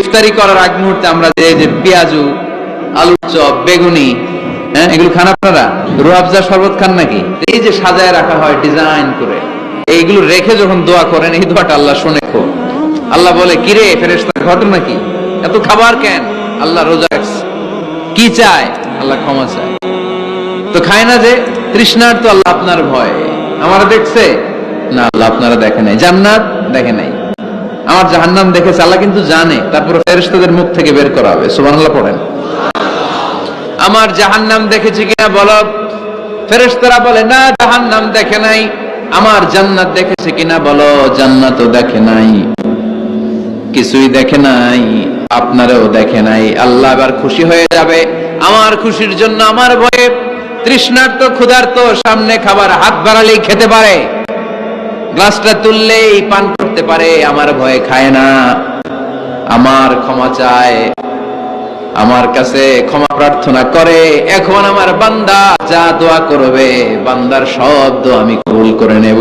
ইফতারি করার আগ মুহূর্তে আমরা যে পেঁয়াজু, আলুর চপ, বেগুনি, হ্যাঁ, এগুলো খান আপনারা? রুয়াবজা শরবত খান নাকি? এই যে সাজায় রাখা হয় ডিজাইন করে, এইগুলো রেখে যখন দোয়া করেন, এই দোয়াটা আল্লাহ শুনে খো। আল্লাহ বলে, কিরে ফেরেশতা, ঘটনা কি? এত খাবার কেন? আল্লাহ রোজা রাখছে। কি চায়? আল্লাহ ক্ষমা চায়। তো খায় না যে তৃষ্ণার্ত, আল্লাহ আপনার ভয়। আমার দেখছে না, আল্লাহ আপনারা দেখে নাই। জান্নাত দেখে নাই, আমার জাহান্নাম দেখেছে। আল্লাহ কিন্তু জানে, তারপরে ফেরেশতাদের মুখ থেকে বের করা হবে। সুবহানাল্লাহ পড়েন। আমার জাহান্নাম দেখেছি কিনা বলো। ফেরেশতারা বলে, না, জাহান্নাম দেখে নাই। আমার জান্নাত দেখেছে কিনা বলো। জান্নাতও দেখে নাই, কিছুই দেখে নাই, আপনারও দেখে নাই। আল্লাহ এবার খুশি হয়ে যাবে। আমার খুশির জন্য, আমার ভয়ে তৃষ্ণার্ত ক্ষুধার্ত সামনে খাবার হাত বাড়ালেই খেতে পারে, গ্লাসটা তুললেই পান করতে পারে, আমার ভয়ে খায় না। আমার ক্ষমা চায়, আমার কাছে ক্ষমা প্রার্থনা করে। এখন আমার বান্দা যা দোয়া করবে, বান্দার সব দোয়া আমি কবুল করে নেব।